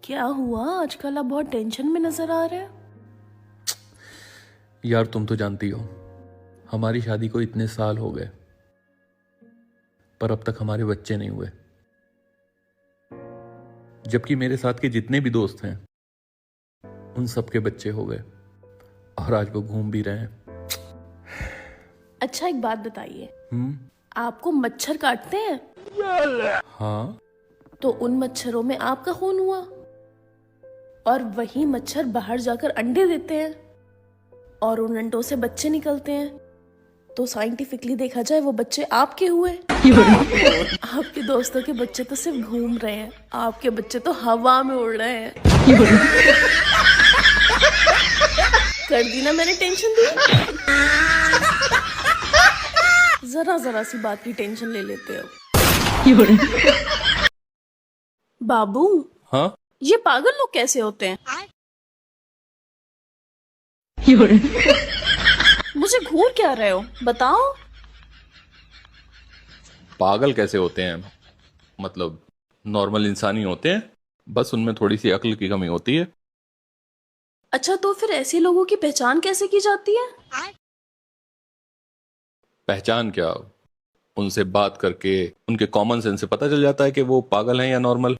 क्या हुआ आजकल? आप बहुत टेंशन में नजर आ रहे हैं। यार तुम तो जानती हो हमारी शादी को इतने साल हो गए पर अब तक हमारे बच्चे नहीं हुए, जबकि मेरे साथ के जितने भी दोस्त हैं उन सबके बच्चे हो गए और आज वो घूम भी रहे हैं। अच्छा एक बात बताइए, आपको मच्छर काटते हैं? हाँ। तो उन मच्छरों में आपका खून हुआ और वही मच्छर बाहर जाकर अंडे देते हैं और उन अंडों से बच्चे निकलते हैं, तो साइंटिफिकली देखा जाए वो बच्चे आपके हुए। आपके दोस्तों के बच्चे तो सिर्फ घूम रहे हैं, आपके बच्चे तो हवा में उड़ रहे हैं। कर दी ना मैंने टेंशन दी। जरा जरा सी बात की टेंशन ले लेते हो। बाबू, हाँ ये पागल लोग कैसे होते हैं? मुझे घूर क्या रहे हो बताओ। पागल कैसे होते हैं? मतलब नॉर्मल इंसान ही होते हैं, बस उनमें थोड़ी सी अक्ल की कमी होती है। अच्छा तो फिर ऐसे लोगों की पहचान कैसे की जाती है? पहचान क्या, उनसे बात करके उनके कॉमन सेंस से पता चल जाता है कि वो पागल हैं या नॉर्मल।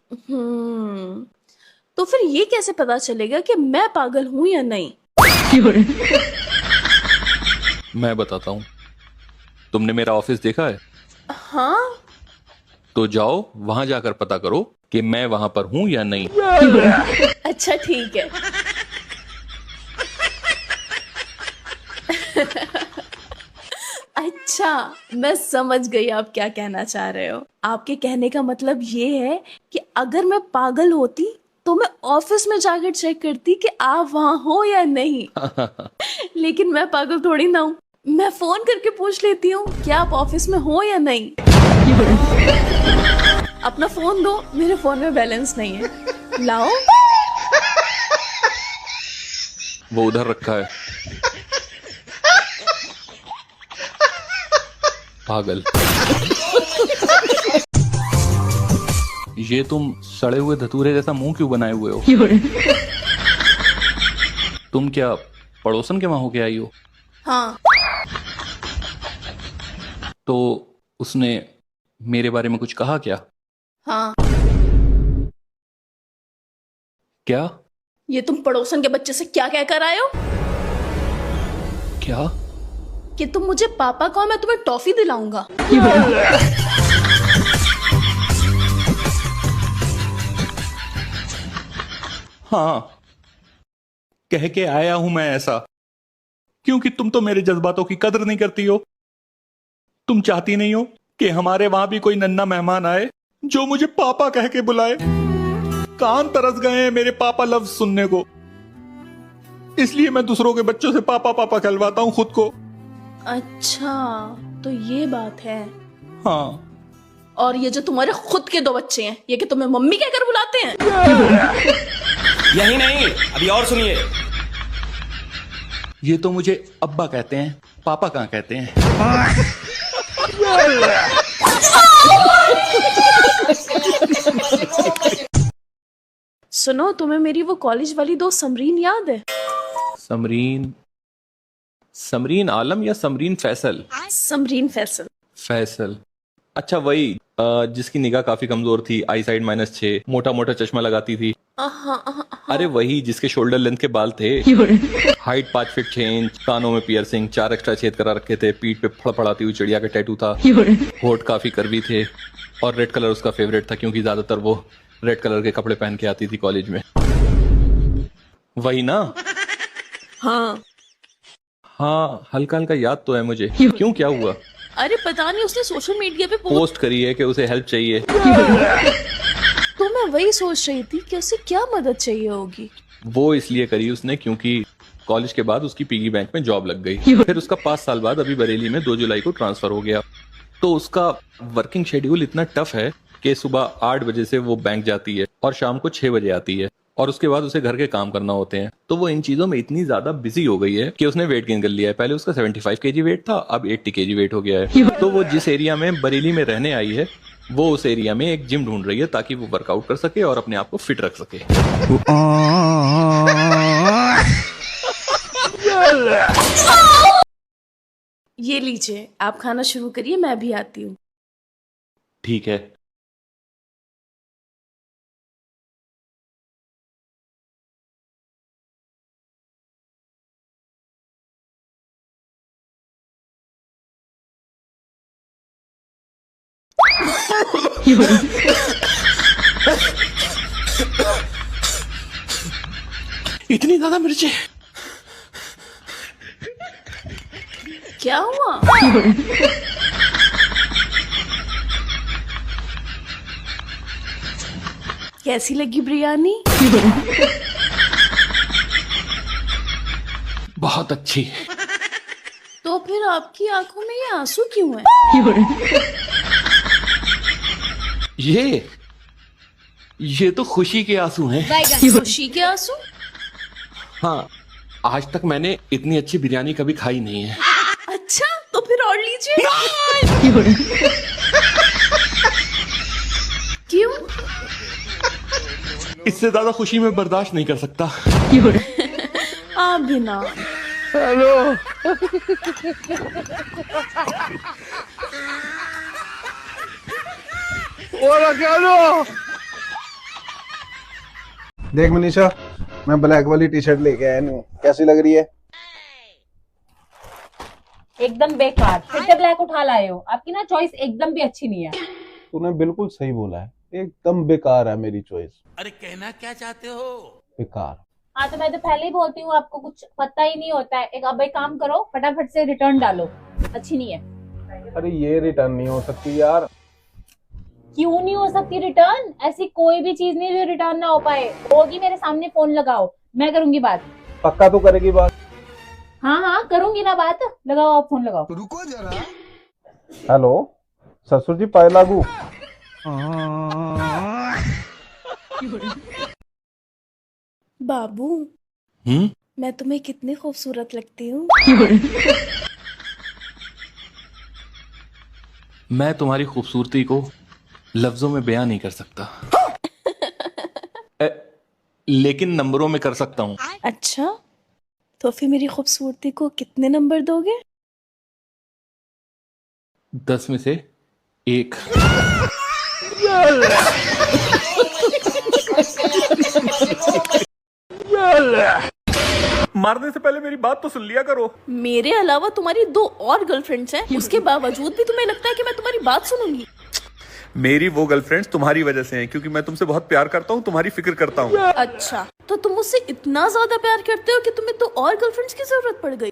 तो फिर ये कैसे पता चलेगा कि मैं पागल हूं या नहीं? मैं बताता हूँ, तुमने मेरा ऑफिस देखा है? हाँ। तो जाओ वहां जाकर पता करो कि मैं वहां पर हूं या नहीं। अच्छा ठीक है। अच्छा मैं समझ गई आप क्या कहना चाह रहे हो। आपके कहने का मतलब ये है कि अगर मैं पागल होती तो मैं ऑफिस में जाकर चेक करती कि आप वहां हो या नहीं। लेकिन मैं पागल थोड़ी ना हूँ, मैं फोन करके पूछ लेती हूँ कि आप ऑफिस में हो या नहीं। अपना फोन दो, मेरे फोन में बैलेंस नहीं है, लाओ। वो उधर रखा है। पागल। ये तुम सड़े हुए धतूरे जैसा मुंह क्यों बनाए हुए हो? तुम क्या पड़ोसन के वहां होके आई हो? हाँ। तो उसने मेरे बारे में कुछ कहा क्या? हाँ। क्या? ये तुम पड़ोसन के बच्चे से क्या कहकर आए हो? क्या? कि तुम मुझे पापा कहो, मैं तुम्हें टॉफी दिलाऊंगा। हाँ, कह के आया हूं मैं ऐसा, क्योंकि तुम तो मेरे जज्बातों की कदर नहीं करती हो। तुम चाहती नहीं हो कि हमारे वहां भी कोई नन्हा मेहमान आए जो मुझे पापा कह के बुलाए। कान तरस गए हैं मेरे पापा लफ्ज सुनने को, इसलिए मैं दूसरों के बच्चों से पापा पापा कहलवाता हूं खुद को। अच्छा तो ये बात है। हाँ। और ये जो तुम्हारे खुद के दो बच्चे हैं, ये कि तुम्हें मम्मी कहकर बुलाते हैं? यही नहीं, अभी और सुनिए। ये तो मुझे अब्बा कहते हैं, पापा कहाँ कहते हैं? सुनो, तुम्हें मेरी वो कॉलेज वाली दोस्त समरीन याद है? समरीन? समरीन आलम या समरीन फैसल? समरीन फैसल। फैसल, अच्छा वही जिसकी निगाह काफी कमजोर थी, आई साइड -6, मोटा मोटा चश्मा लगाती थी। अरे वही जिसके शोल्डर लेंथ के बाल थे, हाइट 5 फीट 6 इंच, कानों में पियर्सिंग, 4 एक्स्ट्रा छेद करा रखे थे, पीठ पे फड़फड़ाती हुई चिड़िया का टैटू था, होठ काफी कर्वी थे और रेड कलर उसका फेवरेट था क्योंकि ज्यादातर वो रेड कलर के कपड़े पहन के आती थी कॉलेज में। वही ना? हाँ। हाँ हल्का हल्का याद तो है मुझे। क्यों, क्या हुआ? अरे पता नहीं, उसने सोशल मीडिया पे पोस्ट करी है कि उसे हेल्प चाहिए। तो मैं वही सोच रही थी कि उसे क्या मदद चाहिए होगी। वो इसलिए करी उसने क्योंकि कॉलेज के बाद उसकी पिगी बैंक में जॉब लग गई। फिर उसका 5 साल बाद अभी बरेली में 2 जुलाई को ट्रांसफर हो गया। तो उसका वर्किंग शेड्यूल इतना टफ है कि सुबह 8 बजे से वो बैंक जाती है और शाम को 6 बजे आती है और उसके बाद उसे घर के काम करना होते हैं। तो वो इन चीजों में इतनी ज्यादा बिजी हो गई है कि उसने वेट गेन कर लिया है। पहले उसका 75 kg वेट था, अब 80 kg वेट हो गया है। तो वो जिस एरिया में बरेली में रहने आई है वो उस एरिया में एक जिम ढूंढ रही है ताकि वो वर्कआउट कर सके और अपने आप को फिट रख सके। ये लीजिए, आप खाना शुरू करिए, मैं भी आती हूँ। ठीक है। इतनी ज्यादा मिर्ची? क्या हुआ? कैसी लगी बिरयानी? बहुत अच्छी। तो फिर आपकी आंखों में ये आंसू क्यों है? ये तो खुशी के आंसू हैं। खुशी के आंसू? हाँ, आज तक मैंने इतनी अच्छी बिरयानी कभी खाई नहीं है। अच्छा, तो फिर और लीजिए। क्यों? इससे ज्यादा खुशी मैं बर्दाश्त नहीं कर सकता। आप भी ना। हेलो। देख मनीषा, मैं ब्लैक वाली टी शर्ट लेके आया हूँ, कैसी लग रही है? एकदम बेकार। फिर से ब्लैक उठा लाए हो। आपकी ना चॉइस एकदम भी अच्छी नहीं है। तूने बिल्कुल सही बोला है, एकदम बेकार है मेरी चॉइस। अरे कहना क्या चाहते हो? बेकार। हाँ तो मैं तो पहले ही बोलती हूँ, आपको कुछ पता ही नहीं होता है। अब एक काम करो, फटाफट से रिटर्न डालो, अच्छी नहीं है। अरे ये रिटर्न नहीं हो सकती यार। क्यों नहीं हो सकती रिटर्न? ऐसी कोई भी चीज नहीं जो रिटर्न ना हो पाए। होगी, मेरे सामने फोन लगाओ, मैं करूंगी बात। पक्का तो करेगी बात? हाँ हाँ करूंगी ना बात। लगाओ, आप फोन लगाओ। रुको जरा। हेलो ससुर जी, पाए लागू। बाबू, मैं तुम्हें कितनी खूबसूरत लगती हूँ? मैं तुम्हारी खूबसूरती को लफ्जों में बयां नहीं कर सकता। लेकिन नंबरों में कर सकता हूँ। अच्छा, तो फिर मेरी खूबसूरती को कितने नंबर दोगे? 10 में से 1। मारने से पहले मेरी बात तो सुन लिया करो। मेरे अलावा तुम्हारी 2 और गर्लफ्रेंड्स हैं, उसके बावजूद भी तुम्हें लगता है कि मैं तुम्हारी बात सुनूंगी? मेरी वो गर्लफ्रेंड्स तुम्हारी वजह से हैं, क्योंकि मैं तुमसे बहुत प्यार करता हूँ, तुम्हारी फिक्र करता हूँ। अच्छा, तो तुम मुझसे इतना ज्यादा प्यार करते हो कि तुम्हें 2 और गर्लफ्रेंड्स की जरूरत पड़ गई?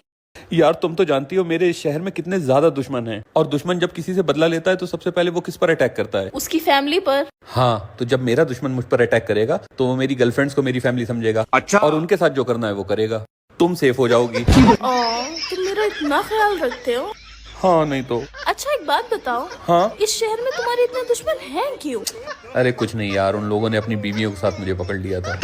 यार तुम तो जानती हो मेरे इस शहर में कितने ज्यादा दुश्मन हैं, और दुश्मन जब किसी से बदला लेता है तो सबसे पहले वो किस पर अटैक करता है? उसकी फैमिली पर। हाँ, तो जब मेरा दुश्मन मुझ पर अटैक करेगा तो वो मेरी गर्लफ्रेंड्स को मेरी फैमिली समझेगा। अच्छा। और उनके साथ जो करना है वो करेगा। तुम सेफ हो जाओगी। तुम मेरा इतना ख्याल रखते हो? हाँ, नहीं तो। अच्छा एक बात बताओ, हाँ? इस शहर में तुम्हारे इतने दुश्मन हैं क्यों? अरे कुछ नहीं यार, उन लोगों ने अपनी बीवियों के साथ मुझे पकड़ लिया था।